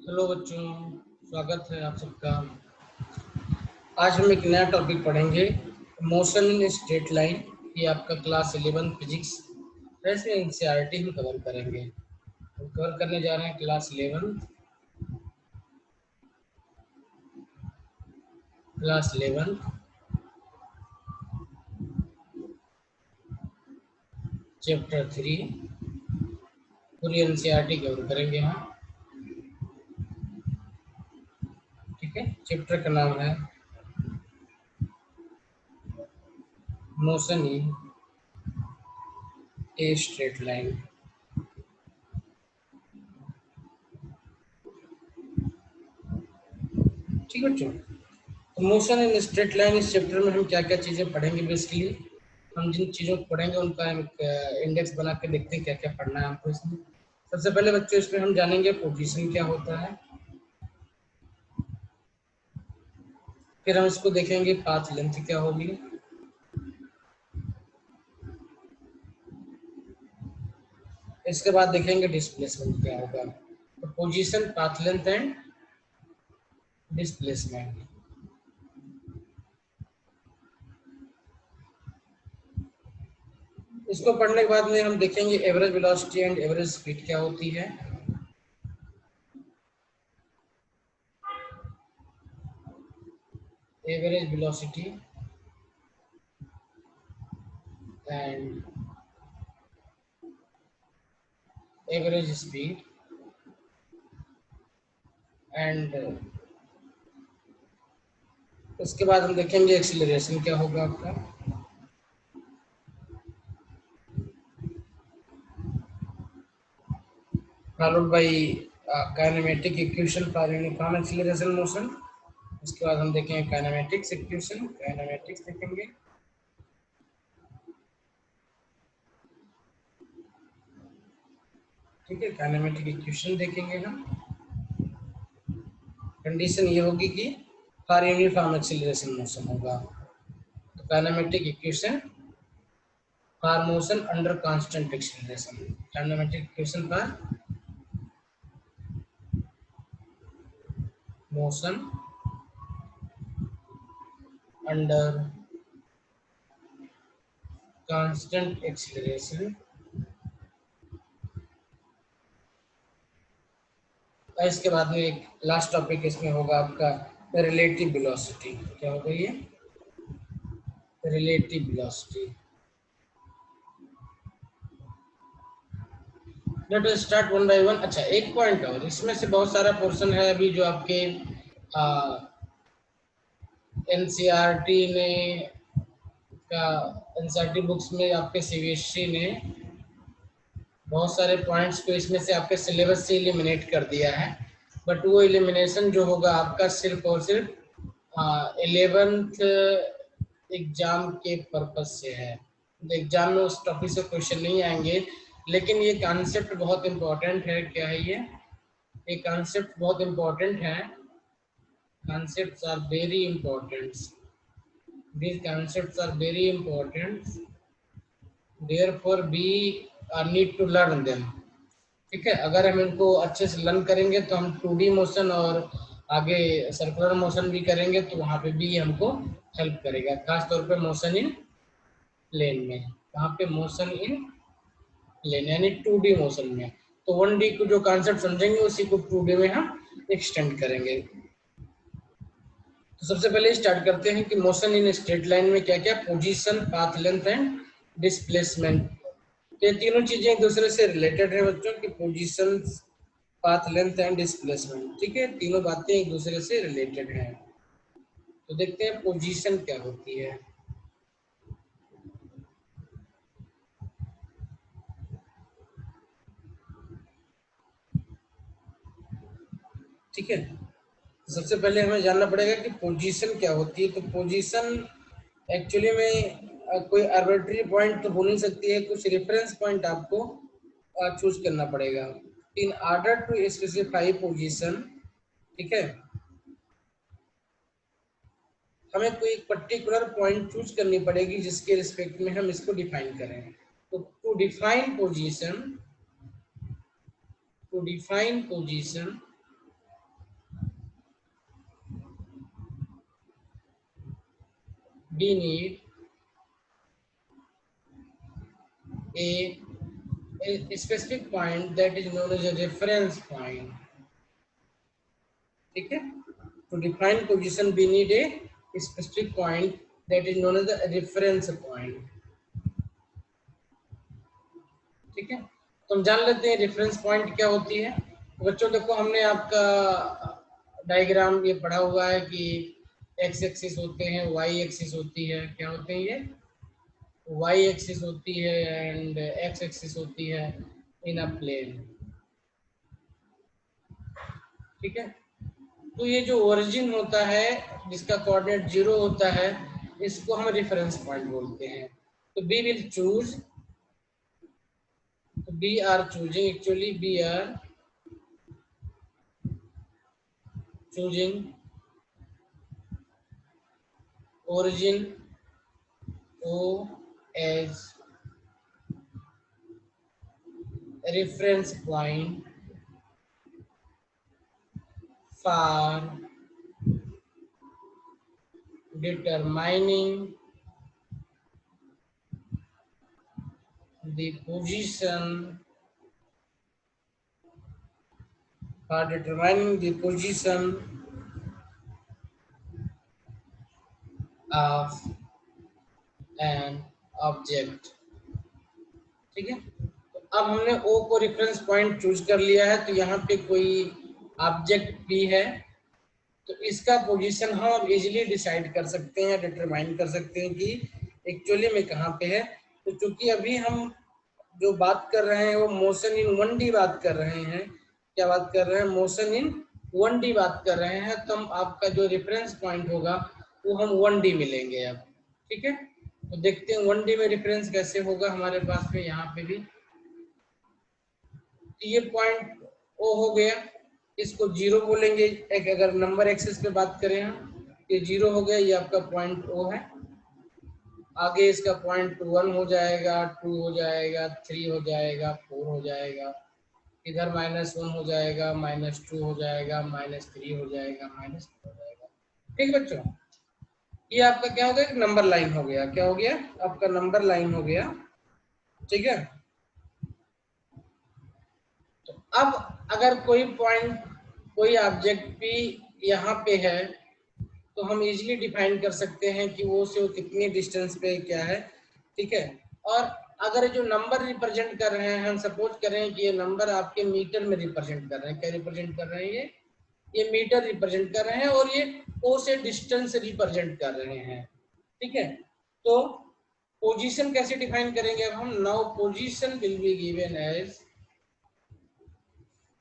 Hello बच्चों, स्वागत है आप सबका। आज हम एक नया टॉपिक पढ़ेंगे, मोशन इन स्ट्रेट लाइन। ये आपका क्लास 11 फिजिक्स वैसे एनसीईआरटी हम कवर करेंगे। हम कवर करने जा रहे हैं क्लास 11 चैप्टर 3 पूरी एनसीईआरटी कवर करेंगे हम। ठीक है, चैप्टर का नाम है motion in a straight line. ठीक है बच्चों, तो मोशन इन स्ट्रेट लाइन इस चैप्टर में हम क्या क्या चीज़ें पढ़ेंगे। बेसिकली हम जिन चीज़ों को पढ़ेंगे उनका इंडेक्स बना के देखते हैं क्या क्या पढ़ना है हमको इसमें। सबसे पहले बच्चों इसमें हम जानेंगे पोजीशन क्या होता है, फिर हम इसको देखेंगे पाथ लेंथ क्या होगी, इसके बाद देखेंगे डिस्प्लेसमेंट क्या होगा। तो position, path length and displacement. इसको पढ़ने के बाद में हम देखेंगे average velocity and average speed क्या होती है। Average velocity and average speed and उसके बाद हम देखेंगे एक्सीलरेशन क्या होगा आपका। Followed by kinematic equation for uniform acceleration motion. उसके बाद हम देखेंगे काइनेमेटिक्स इक्वेशन, काइनेमेटिक्स देखेंगे। ठीक है, काइनेमेटिक इक्वेशन देखेंगे हम। कंडीशन ये होगी कि फॉर यूनिफॉर्म एक्सीलरेशन मोशन होगा। तो kinematic equation for motion under constant acceleration, kinematic equation for motion under constant acceleration. और इसके बाद में एक लास्ट टॉपिक इसमें होगा आपका रिलेटिव वेलोसिटी। क्या होगा ये? Relative velocity. Let us start one by one. अच्छा, एक पॉइंट और, इसमें से बहुत सारा पोर्शन है अभी जो आपके एनसीईआरटी ने का एनसीईआरटी बुक्स में आपके सीबीएसई ने बहुत सारे पॉइंट्स को इसमें से आपके सिलेबस से एलिमिनेट कर दिया है। बट वो एलिमिनेशन जो होगा आपका सिर्फ और सिर्फ 11th एग्जाम के पर्पज से है। एग्जाम में उस टॉपिक से क्वेश्चन नहीं आएंगे, लेकिन ये कॉन्सेप्ट बहुत इंपॉर्टेंट है। क्या है ये कॉन्सेप्ट बहुत इंपॉर्टेंट है। concepts are very important. These concepts are very important, therefore we need to learn them. ठीक है, अगर हम इनको अच्छे से लर्न करेंगे तो हम 2D मोशन और आगे सर्कुलर मोशन भी करेंगे तो वहाँ पे भी हमको हेल्प करेगा, खास तौर पे मोशन इन प्लेन में। वहाँ पे मोशन इन प्लेन यानी 2D मोशन में, तो 1D को जो कॉन्सेप्ट समझेंगे उसी को 2D में हम एक्सटेंड करेंगे। तो सबसे पहले स्टार्ट करते हैं कि मोशन इन स्ट्रेट लाइन में क्या क्या position, path length and displacement. ये तीनों चीजें एक दूसरे से रिलेटेड है बच्चों की, position, path length and displacement. ठीक है, तीनों बातें एक दूसरे से रिलेटेड हैं। तो देखते हैं पोजीशन क्या होती है। ठीक है, सबसे पहले हमें जानना पड़ेगा कि पोजीशन क्या होती है। तो पोजीशन एक्चुअली में कोई आर्बिट्री पॉइंट तो हो नहीं सकती है, कुछ रेफरेंस पॉइंट आपको चूज करना पड़ेगा in order to specify position. ठीक है, हमें कोई एक पर्टिकुलर पॉइंट चूज करनी पड़ेगी जिसके रिस्पेक्ट में हम इसको डिफाइन करें। तो to define position we need a specific point that is known as a reference point. ठीक है, to define position we need a specific point that is known as the reference point. ठीक है, तो हम जान लेते हैं रेफरेंस पॉइंट क्या होती है। तो बच्चों देखो, हमने आपका डायग्राम ये पढ़ा हुआ है कि एक्स एक्सिस होते हैं, वाई एक्सिस होती है, क्या होते हैं ये, वाई एक्सिस होती है एंड एक्स एक्सिस होती है इन अ प्लेन। ठीक है, तो ये जो ओरिजिन होता है जिसका कोऑर्डिनेट 0 होता है, इसको हम रेफरेंस पॉइंट बोलते हैं। तो we will choose, we are choosing, actually we are choosing origin O as reference point for determining the position of an object। ठीक है, तो अब हमने O को रेफरेंस पॉइंट चूज कर लिया है, तो यहाँ पे कोई ऑब्जेक्ट भी है, तो इसका पोजीशन हम अब इजीली डिसाइड कर सकते हैं, डिटरमाइन कर सकते हैं कि एक्चुअली में कहाँ पे है। तो चूंकि अभी हम जो बात कर रहे हैं वो मोशन इन 1D बात कर रहे हैं, क्या बात कर रहे हैं, मोशन इन 1D बात कर रहे हैं, तो हम आपका जो रेफरेंस पॉइंट होगा वो हम 1D मिलेंगे अब। ठीक है, तो देखते हैं 1D में रेफरेंस कैसे होगा हमारे पास में। यहाँ पे भी ये पॉइंट ओ हो गया, इसको 0 बोलेंगे। एक अगर नंबर एक्सिस पे बात करें हम, ये 0 हो गया, ये आपका पॉइंट ओ है। आगे इसका पॉइंट 1 हो जाएगा, 2 हो जाएगा, 3 हो जाएगा, 4 हो जाएगा, इधर -1 हो जाएगा, -2 हो जाएगा, -3 हो जाएगा, -4 हो जाएगा। ठीक है बच्चों, ये आपका क्या हो गया, एक नंबर लाइन हो गया। क्या हो गया, आपका नंबर लाइन हो गया। ठीक है, तो अब अगर कोई पॉइंट, कोई ऑब्जेक्ट भी यहाँ पे है, तो हम इजीली डिफाइन कर सकते हैं कि वो से वो कितनी डिस्टेंस पे क्या है। ठीक है, और अगर जो नंबर रिप्रेजेंट कर रहे हैं, हम सपोज करें कि ये नंबर आपके मीटर में रिप्रेजेंट कर रहे हैं, क्या रिप्रेजेंट कर रहे हैं, ये मीटर रिप्रेजेंट कर रहे हैं, और ये ओ से डिस्टेंस रिप्रेजेंट कर रहे हैं। ठीक है, तो पोजीशन कैसे डिफाइन करेंगे अब हम, now position will be given as,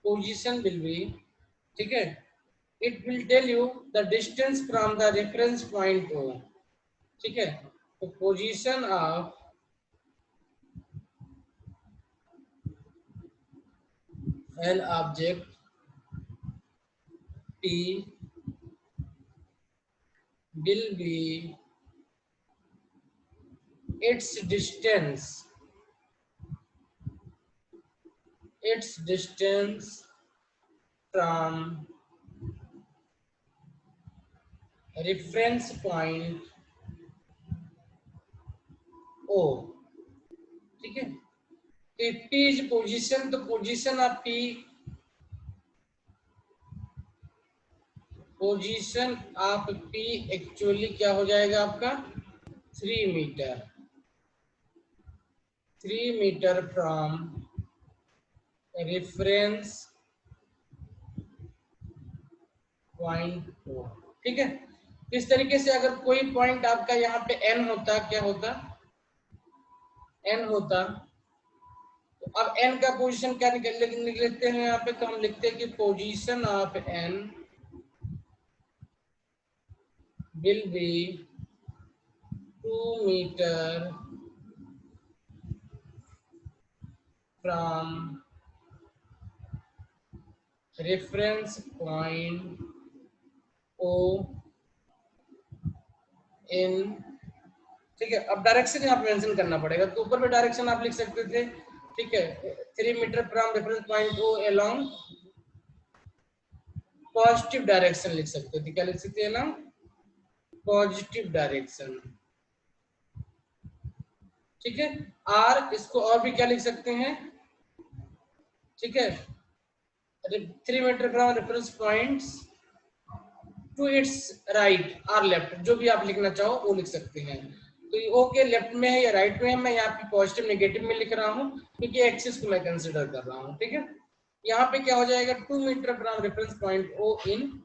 position will be, ठीक है, it will tell you the distance from the reference point O। ठीक है, तो position of an object P will be its distance from reference point O। ठीक है, तो P is position, तो position of P, position of P actually क्या हो जाएगा आपका 3 metre, 3 metre from reference point O। ठीक है, इस तरीके से अगर कोई पॉइंट आपका यहाँ पे n होता, क्या होता, n होता, तो अब n का पोजीशन क्या लिख लेते हैं यहाँ पे, तो हम लिखते हैं कि position of n will be 2 metre from reference point O in. ठीक है, अब डायरेक्शन यहाँ पे मेंशन करना पड़ेगा, तो ऊपर पे डायरेक्शन आप लिख सकते थे। ठीक है, 3 metre from reference point O along positive direction लिख सकते थे, क्या लिख सकते हैं ना, पॉजिटिव डायरेक्शन। ठीक है। आर, इसको और भी क्या लिख सकते हैं, ठीक है, 3 metre from reference points to its right और लेफ्ट, जो भी आप लिखना चाहो वो लिख सकते हैं। तो ये ओके लेफ्ट में है या राइट में है, मैं यहाँ पे पॉजिटिव नेगेटिव में लिख रहा हूँ क्योंकि एक्सिस को मैं कंसिडर कर रहा हूँ। ठीक है, यहाँ पे क्या हो जाएगा, 2 metre from reference point O in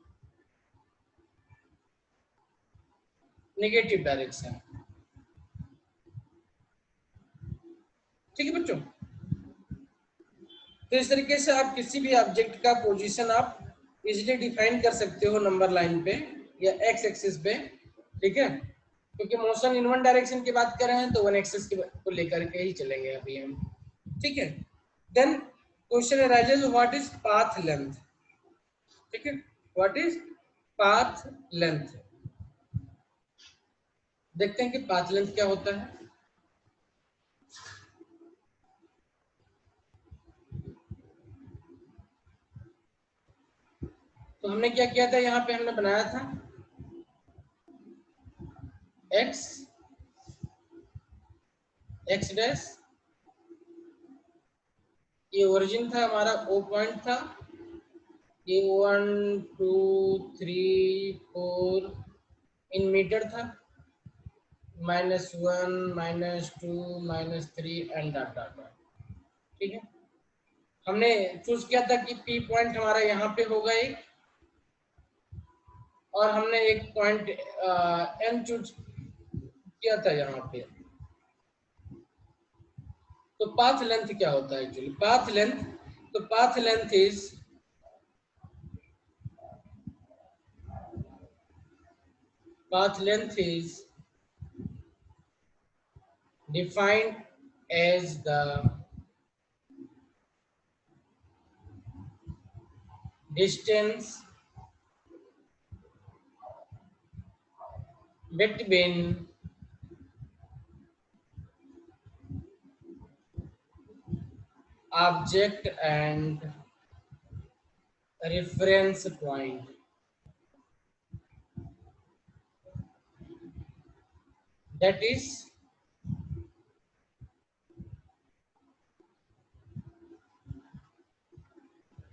negative direction. ठीक है बच्चों, तो इस तरीके से आप किसी भी ऑब्जेक्ट का पोजीशन आप इजीली डिफाइन कर सकते हो नंबर लाइन पे या एक्स एक्सिस पे। ठीक है, क्योंकि मोशन इन वन डायरेक्शन की बात कर रहे हैं तो वन एक्सिस को लेकर के ही चलेंगे अभी हम। ठीक है, then question arises what is path length. ठीक है, व्हाट इज पाथ लेंथ, देखते हैं कि पाथ लेंथ क्या होता है। तो हमने क्या किया था, यहाँ पे हमने बनाया था एक्स एक्स डैश, ये ओरिजिन था हमारा, ओ पॉइंट था, ये 1 2 3 4 इन मीटर था, -1 -2 -3 एंड डॉट डॉट डॉट। ठीक है, हमने चूज किया था कि पी पॉइंट हमारा यहाँ पे होगा एक, और हमने एक पॉइंट एन चूज किया था यहाँ पे। तो पाथ लेंथ क्या होता है एक्चुअली, पाथ लेंथ, तो path length is defined as the distance between object and reference point। That is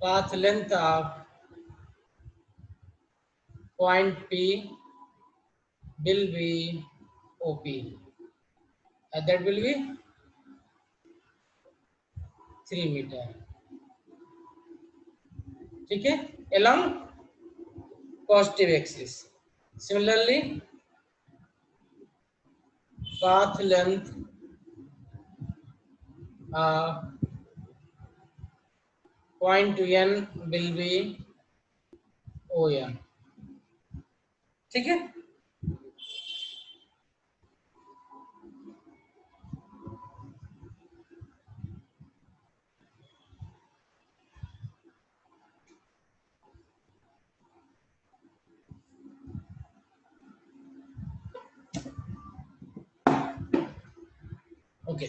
path length of point P will be OP, and that will be 3 metre. ठीक है, along positive axis। Similarly, path length of point N will be ON। ठीक है, okay.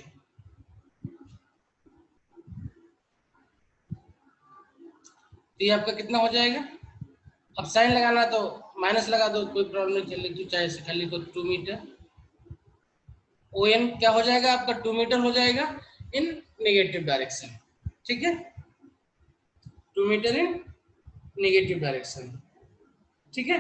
तो ये आपका कितना हो जाएगा, अब साइन लगाना तो माइनस लगा दो, कोई प्रॉब्लम नहीं चलेगी, चाहे ऐसे खाली को 2 मीटर। ओ एन क्या हो जाएगा आपका, 2 मीटर हो जाएगा इन नेगेटिव डायरेक्शन। ठीक है, 2 मीटर इन नेगेटिव डायरेक्शन। ठीक है,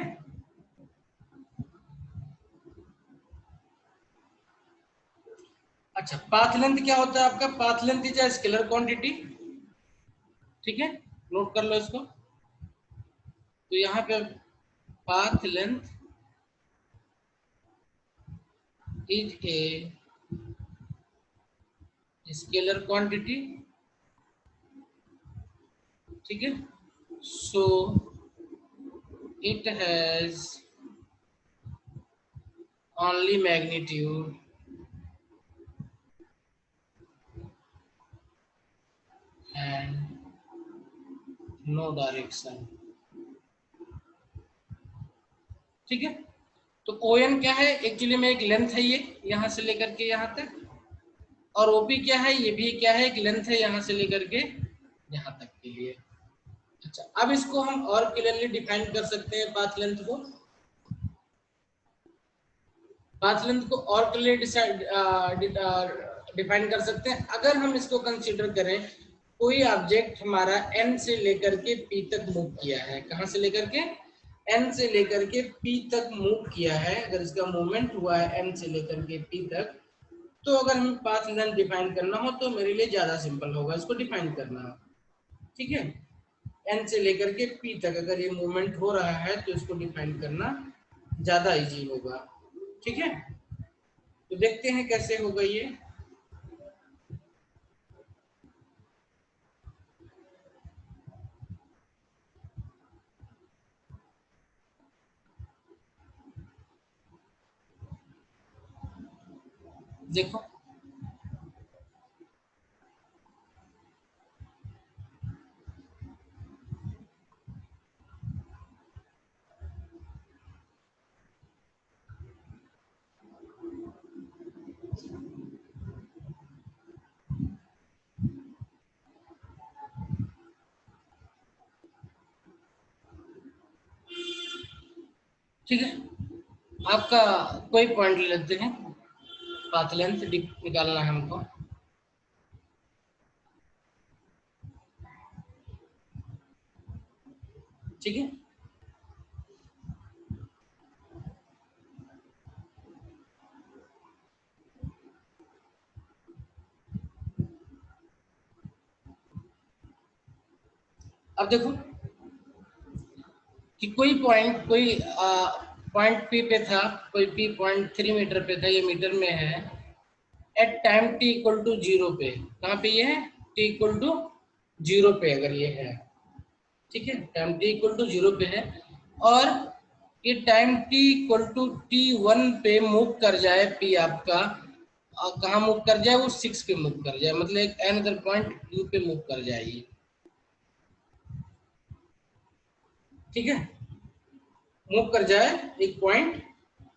अच्छा पाथ लेंथ क्या होता है आपका, path length is a scalar quantity. ठीक है, नोट कर लो इसको। तो यहाँ पे path length is a scalar quantity. ठीक है, so it has only magnitude and no direction। ठीक है, तो ओ एन क्या है एक्चुअली में, एक लेंथ है ये यहाँ से लेकर के यहाँ तक, और ओपी क्या है, ये भी क्या है, एक लेंथ है यहाँ से लेकर के यहाँ तक के लिए। अच्छा, अब इसको हम और क्लियरली डिफाइन कर सकते हैं, पाथ लेंथ को, पाथ लेंथ को और क्लियर डिफाइन कर सकते हैं। अगर हम इसको कंसीडर करें, कोई ऑब्जेक्ट हमारा n से लेकर के p तक मूव किया है, कहां से लेकर के n से लेकर के p तक मूव किया है, अगर इसका मूवमेंट हुआ है n से लेकर के p तक, तो अगर हमें पाथ लेंथ डिफाइन करना हो तो मेरे लिए ज्यादा सिंपल होगा इसको डिफाइन करना। ठीक है, n से लेकर के p तक अगर ये मूवमेंट हो रहा है तो इसको डिफाइन करना ज्यादा इजी होगा। ठीक है, तो देखते हैं कैसे होगा ये। देखो ठीक है, आपका कोई पॉइंट ले लेते हैं, पाथ लेंथ निकालना है हमको। ठीक है, अब देखो कि कोई पॉइंट पी पे था, कोई पी 0.3 मीटर पे था, ये मीटर में है, at time T equal to 0 पे, कहाँ पे ये है, टी इक्वल टू 0 पे अगर ये है। ठीक है, टाइम टी इक्वल टू 0 पे है, और ये time T equal to t1 पे मूव कर जाए पी आपका, कहाँ मूव कर जाए, वो 6 पे मूव कर जाए, मतलब एक अनदर पॉइंट क्यू पे मूव कर जाएगी। ठीक है, मूव कर जाए, एक पॉइंट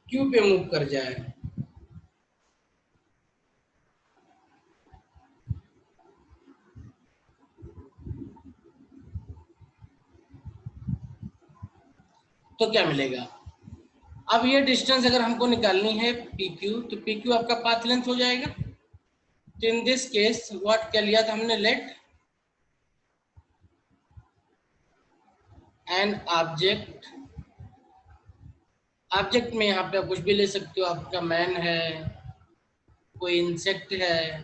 क्यू पे मूव कर जाए। तो क्या मिलेगा, अब ये डिस्टेंस अगर हमको निकालनी है पी क्यू, तो पी क्यू आपका पाथ लेंथ हो जाएगा। तो इन दिस केस व्हाट क्या लिया था हमने, लेट एन ऑब्जेक्ट, ऑब्जेक्ट में यहाँ पे आप कुछ भी ले सकते हो, आपका मैन है, कोई इंसेक्ट है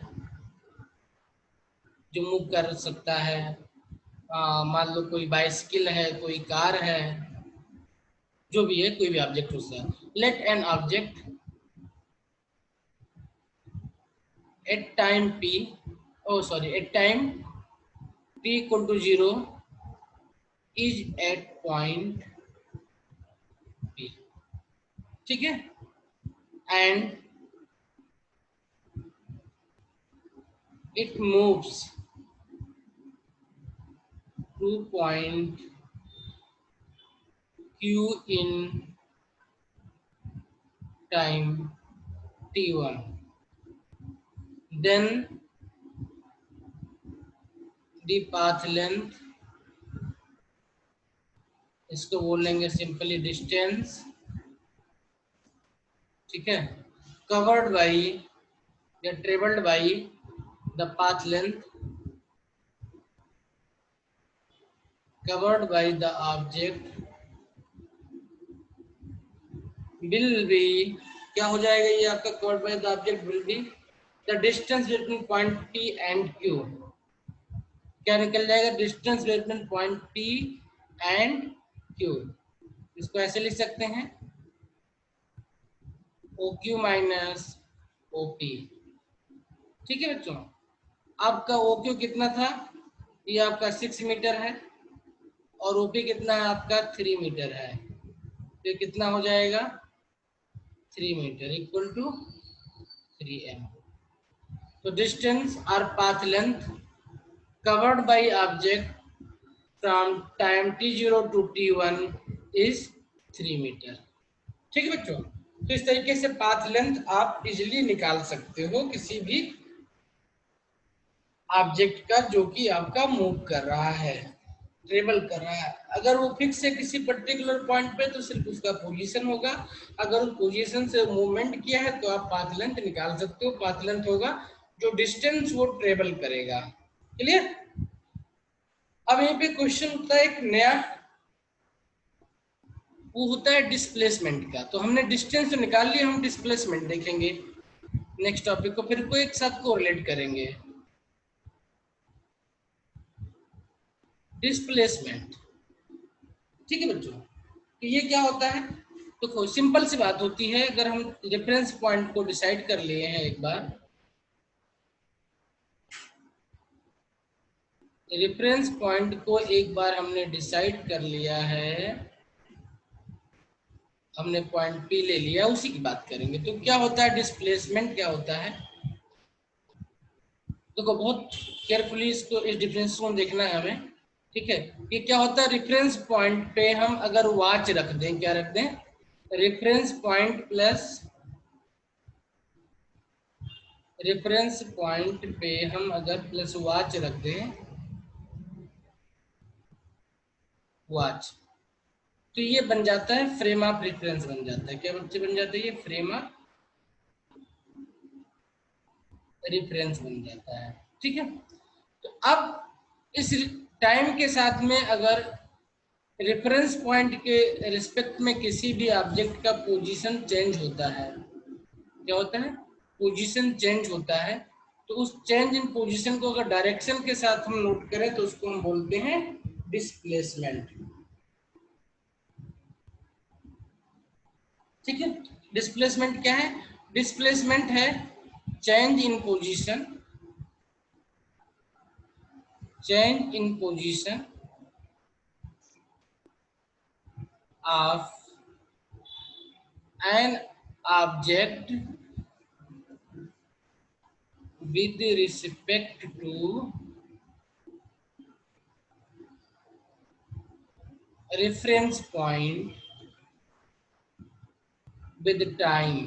जो मूव कर सकता है, मान लो कोई बाइसिकल है, कोई कार है, जो भी है, कोई भी ऑब्जेक्ट हो सकता है। Let an object at time p, oh sorry, at time t equal to 0 is at point p। ठीक है, and it moves to point q in time t1, then the path length, इसको बोलेंगे simply distance. ठीक है, covered by या travelled by the path length covered by the object will be, क्या हो जाएगा ये आपका, covered by the object will be the distance between point P and Q, क्या निकल जाएगा, distance between point P and Q। इसको ऐसे लिख सकते हैं, OQ माइनस OP। ठीक है बच्चों, आपका OQ कितना था, ये आपका 6 मीटर है, और OP कितना है आपका 3 मीटर है, तो कितना हो जाएगा, 3 मीटर इक्वल टू 3m। तो डिस्टेंस और path length covered by object from time t0 to t1 is 3 metre. ठीक है बच्चों, तो इस तरीके से पाथ लेंथ आप इजीली निकाल सकते हो किसी भी ऑब्जेक्ट का जो कि आपका मूव कर रहा है, ट्रेवल कर रहा है। अगर वो फिक्स है किसी पर्टिकुलर पॉइंट पे तो सिर्फ उसका पोजीशन होगा, अगर उस पोजीशन से मूवमेंट किया है तो आप पाथ लेंथ निकाल सकते हो, पाथ लेंथ होगा जो डिस्टेंस वो ट्रेवल करेगा। क्लियर। अब यहीं पे क्वेश्चन होता है एक नया, वो होता है डिस्प्लेसमेंट का। तो हमने डिस्टेंस तो निकाल लिया, हम डिस्प्लेसमेंट देखेंगे नेक्स्ट टॉपिक को, फिर को एक साथ कोरिलेट करेंगे। डिस्प्लेसमेंट, ठीक है बच्चों। तो ये क्या होता है, तो सिंपल सी बात होती है, अगर हम रेफरेंस पॉइंट को डिसाइड कर लिए हैं एक बार, रेफरेंस पॉइंट को एक बार हमने डिसाइड कर लिया है, हमने पॉइंट पी ले लिया, उसी की बात करेंगे। तो क्या होता है डिस्प्लेसमेंट, क्या होता है, देखो बहुत केयरफुली इसको, इस डिफरेंस को देखना है हमें, ठीक है। ये क्या होता है, रेफरेंस पॉइंट पे हम अगर वॉच रख दें, क्या रख दें, reference point plus, reference point पे हम अगर प्लस वॉच रख दें, वॉच, तो ये बन जाता है फ्रेम ऑफ रेफरेंस बन जाता है। क्या बच्चे बन जाता है, ये फ्रेम ऑफ रेफरेंस बन जाता है, ठीक है। तो अब इस टाइम के साथ में अगर रेफरेंस पॉइंट के रिस्पेक्ट में किसी भी ऑब्जेक्ट का पोजीशन चेंज होता है, क्या होता है, पोजीशन चेंज होता है, तो उस चेंज इन पोजीशन को अगर डायरेक्शन के साथ हम नोट करें तो उसको हम बोलते हैं डिस्प्लेसमेंट, ठीक है। डिस्प्लेसमेंट क्या है, डिस्प्लेसमेंट है change in position, change in position of an object with respect to reference point with time।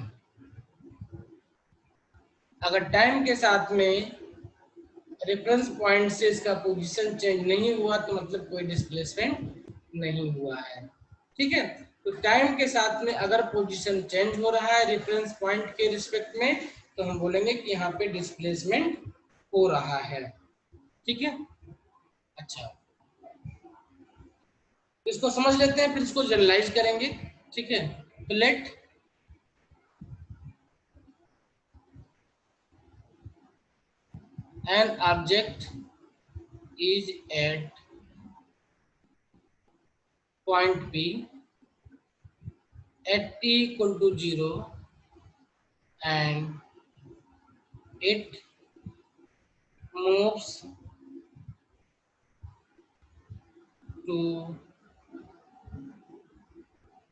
अगर टाइम के साथ में रेफरेंस पॉइंट से इसका पोजीशन चेंज नहीं हुआ तो मतलब कोई डिस्प्लेसमेंट नहीं हुआ है, ठीक है। तो टाइम के साथ में अगर पोजीशन चेंज हो रहा है रेफरेंस पॉइंट के रिस्पेक्ट में, तो हम बोलेंगे कि यहाँ पे डिस्प्लेसमेंट हो रहा है, ठीक है। अच्छा, इसको समझ लेते हैं, फिर इसको जनरलाइज करेंगे, ठीक है। तो late an object is at point P at t equal to 0 and it moves to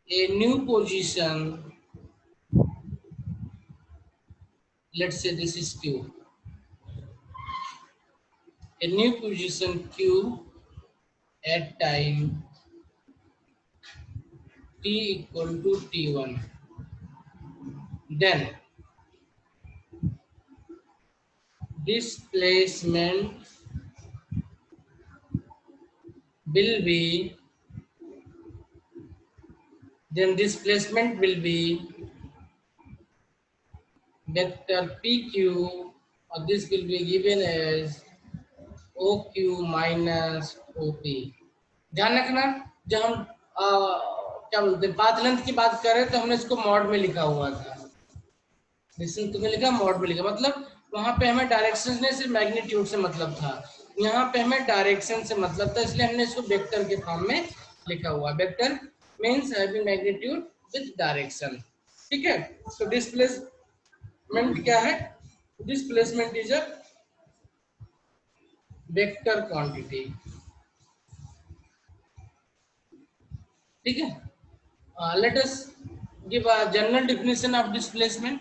a new position, let's say this is q, a new position q at time t equal to t1, then displacement will be, vector pq, or this will be given as OQ minus OP। ध्यान रखना, जब हम क्या बोलते हैं path length की बात कर रहे हैं तो हमने इसको मॉड में लिखा हुआ था, डिस्टेंस तुम्हें लिखा मॉड में लिखा, मतलब वहां पे हमें डायरेक्शन में सिर्फ मैग्नीट्यूड से मतलब था, यहाँ पे हमें डायरेक्शन से मतलब था, इसलिए हमने इसको वेक्टर के फॉर्म में लिखा हुआ। Vector means having magnitude with direction, ठीक है। तो डिस्प्लेसमेंट क्या है, displacement is a vector quantity, ठीक है। Let us give a general definition of displacement.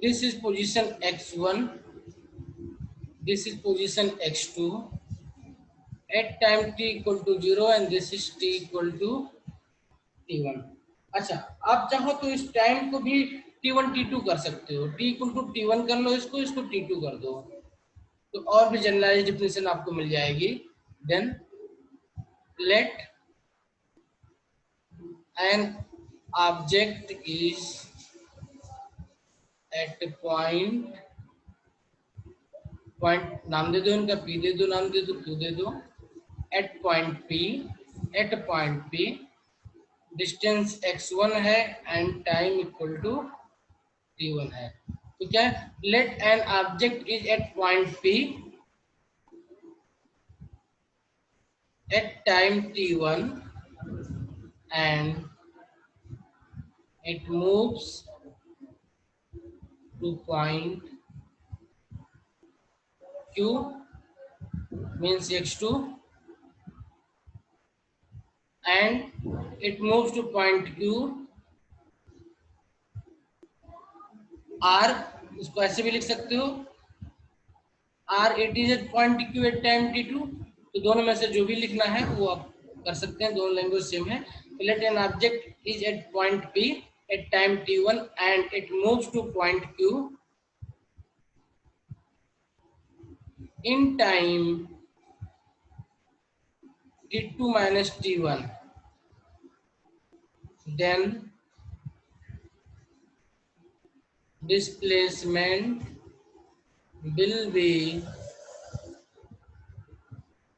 This is position x1, this is position x2 at time t equal to 0 and this is t equal to t1। अच्छा, आप चाहो तो इस time को भी t1 t2 कर सकते हो, t equal to t1 कर लो, इसको इसको t2 कर दो, तो और भी जनरलाइज डिफिनेशन आपको मिल जाएगी। Then let an object is at a point नाम दे दो, इनका p दे दो, नाम दे दो, q दे दो, at point p distance x1 है and time equal to t1 है। तो क्या let an object is at point p at time t1 and it moves to point q means x2 and it moves to point q r, इसको ऐसे भी लिख सकते हो r it is at point q at time t2। तो दोनों में से जो भी लिखना है वो आप कर सकते हैं, दोनों लैंग्वेज सेम है। Let an object is at point p at time t1 and it moves to point q in time t2 minus t1, then displacement will be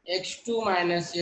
x2 minus